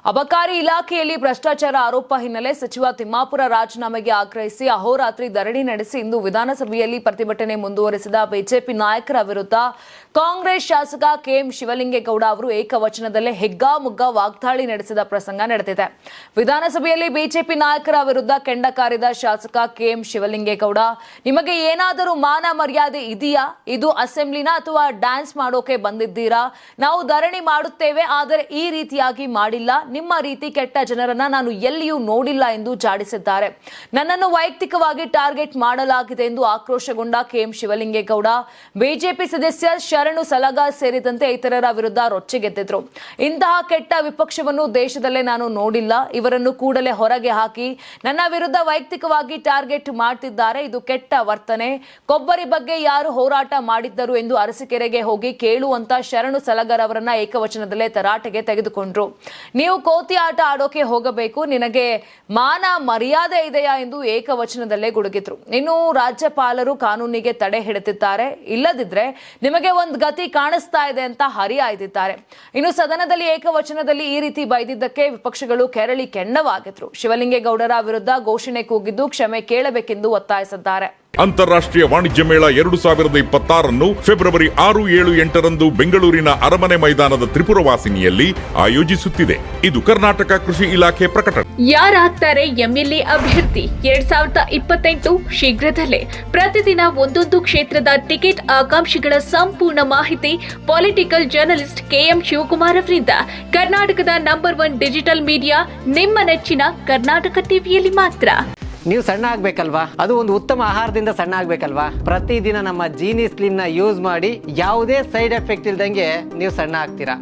ಅಬಕಾರಿ ಇಲಾಖೆಯಲ್ಲಿ ಭ್ರಷ್ಟಾಚಾರ ಆರೋಪ ಹಿನ್ನೆಲೆ ಸಚಿವ ತಿಮ್ಮಾಪುರ ರಾಜೀನಾಮೆಗೆ ಆಗ್ರಹಿಸಿ ಅಹೋರಾತ್ರಿ ಧರಣಿ ನಡೆಸಿ ಇಂದು ವಿಧಾನಸಭೆಯಲ್ಲಿ ಪ್ರತಿಭಟನೆ ಮುಂದುವರೆಸಿದ ಬಿಜೆಪಿ ನಾಯಕರ ವಿರುದ್ಧ ಕಾಂಗ್ರೆಸ್ ಶಾಸಕ ಕೆಎಂ ಶಿವಲಿಂಗೇಗೌಡ ಅವರು ಏಕವಚನದಲ್ಲೇ ಹೆಗ್ಗಾಮುಗ್ಗಾ ವಾಗ್ದಾಳಿ ನಡೆಸಿದ ಪ್ರಸಂಗ ನಡೆದಿದೆ. ವಿಧಾನಸಭೆಯಲ್ಲಿ ಬಿಜೆಪಿ ನಾಯಕರ ವಿರುದ್ಧ ಕೆಂಡ ಕಾರಿದ ಶಾಸಕ ಕೆಎಂ ಶಿವಲಿಂಗೇಗೌಡ, ನಿಮಗೆ ಏನಾದರೂ ಮಾನ ಮರ್ಯಾದೆ ಇದೆಯಾ? ಇದು ಅಸೆಂಬ್ಲಿನ ಅಥವಾ ಡ್ಯಾನ್ಸ್ ಮಾಡೋಕೆ ಬಂದಿದ್ದೀರಾ? ನಾವು ಧರಣಿ ಮಾಡುತ್ತೇವೆ, ಆದರೆ ಈ ರೀತಿಯಾಗಿ ಮಾಡಿಲ್ಲ. ನಿಮ್ಮ ರೀತಿ ಕೆಟ್ಟ ಜನರನ್ನ ನಾನು ಎಲ್ಲಿಯೂ ನೋಡಿಲ್ಲ ಎಂದು ಜಾಡಿಸಿದ್ದಾರೆ. ನನ್ನನ್ನು ವೈಯಕ್ತಿಕವಾಗಿ ಟಾರ್ಗೆಟ್ ಮಾಡಲಾಗಿದೆ ಎಂದು ಆಕ್ರೋಶಗೊಂಡ ಕೆಎಂ ಶಿವಲಿಂಗೇಗೌಡ ಬಿಜೆಪಿ ಸದಸ್ಯ ಶರಣು ಸಲಗಾ ಸೇರಿದಂತೆ ಇತರರ ವಿರುದ್ಧ ರೊಚ್ಚಿಗೆದ್ದಿದ್ರು. ಇಂತಹ ಕೆಟ್ಟ ವಿಪಕ್ಷವನ್ನು ದೇಶದಲ್ಲೇ ನಾನು ನೋಡಿಲ್ಲ. ಇವರನ್ನು ಕೂಡಲೇ ಹೊರಗೆ ಹಾಕಿ. ನನ್ನ ವಿರುದ್ಧ ವೈಯಕ್ತಿಕವಾಗಿ ಟಾರ್ಗೆಟ್ ಮಾಡ್ತಿದ್ದಾರೆ. ಇದು ಕೆಟ್ಟ ವರ್ತನೆ. ಕೊಬ್ಬರಿ ಬಗ್ಗೆ ಯಾರು ಹೋರಾಟ ಮಾಡಿದ್ದರು ಎಂದು ಅರಸೀಕೆರೆಗೆ ಹೋಗಿ ಕೇಳುವಂತ ಶರಣು ಸಲಗರ್ ಅವರನ್ನ ಏಕವಚನದಲ್ಲೇ ತರಾಟೆಗೆ ತೆಗೆದುಕೊಂಡ್ರು. ನೀವು ಕೋತಿ ಆಟ ಆಡೋಕೆ ಹೋಗಬೇಕು, ನಿನಗೆ ಮಾನ ಮರ್ಯಾದೆ ಇದೆಯಾ ಎಂದು ಏಕವಚನದಲ್ಲೇ ಗುಡುಗಿದ್ರು. ಇನ್ನು ರಾಜ್ಯಪಾಲರು ಕಾನೂನಿಗೆ ತಡೆ ಹಿಡಿದಿದ್ದಾರೆ, ಇಲ್ಲದಿದ್ರೆ ನಿಮಗೆ ಒಂದು ಗತಿ ಕಾಣಿಸ್ತಾ ಇದೆ ಅಂತ ಹರಿಹಾಯ್ದಿದ್ದಾರೆ. ಇನ್ನು ಸದನದಲ್ಲಿ ಏಕವಚನದಲ್ಲಿ ಈ ರೀತಿ ಬೈದಿದ್ದಕ್ಕೆ ವಿಪಕ್ಷಗಳು ಕೆರಳಿ ಕೆಂಡವಾಗಿದ್ರು. ಶಿವಲಿಂಗೇಗೌಡರ ವಿರುದ್ಧ ಘೋಷಣೆ ಕೂಗಿದ್ದು ಕ್ಷಮೆ ಕೇಳಬೇಕೆಂದು ಒತ್ತಾಯಿಸಿದ್ದಾರೆ. ಅಂತಾರಾಷ್ಟ್ರೀಯ ವಾಣಿಜ್ಯ ಮೇಳ 2026 ಫೆಬ್ರವರಿ 6, 7, 8 ಬೆಂಗಳೂರಿನ ಅರಮನೆ ಮೈದಾನದ ತ್ರಿಪುರವಾಸಿನಿಯಲ್ಲಿ ಆಯೋಜಿಸುತ್ತಿದೆ. ಇದು ಕರ್ನಾಟಕ ಕೃಷಿ ಇಲಾಖೆ ಪ್ರಕಟಣೆ. ಯಾರಾಗ್ತಾರೆ ಎಂಎಲ್ಎ ಅಭ್ಯರ್ಥಿ 2028 ಶೀಘ್ರದಲ್ಲೇ. ಪ್ರತಿದಿನ ಒಂದೊಂದು ಕ್ಷೇತ್ರದ ಟಿಕೆಟ್ ಆಕಾಂಕ್ಷಿಗಳ ಸಂಪೂರ್ಣ ಮಾಹಿತಿ ಪೊಲಿಟಿಕಲ್ ಜರ್ನಲಿಸ್ಟ್ ಕೆಎಂ ಶಿವಕುಮಾರ್ ಅವರಿಂದ. ಕರ್ನಾಟಕದ ನಂಬರ್ 1 ಡಿಜಿಟಲ್ ಮೀಡಿಯಾ ನಿಮ್ಮ ನೆಚ್ಚಿನ ಕರ್ನಾಟಕ ಟಿವಿಯಲ್ಲಿ ಮಾತ್ರ. ನೀವು ಸಣ್ಣ ಆಗ್ಬೇಕಲ್ವಾ? ಅದು ಒಂದು ಉತ್ತಮ ಆಹಾರದಿಂದ ಸಣ್ಣ ಆಗ್ಬೇಕಲ್ವಾ? ಪ್ರತಿದಿನ ನಮ್ಮ ಜೀನಿ ಸ್ಲಿಮ್ ನ ಯೂಸ್ ಮಾಡಿ ಯಾವುದೇ ಸೈಡ್ ಎಫೆಕ್ಟ್ ಇಲ್ದಂಗೆ ನೀವು ಸಣ್ಣ ಆಗ್ತೀರಾ.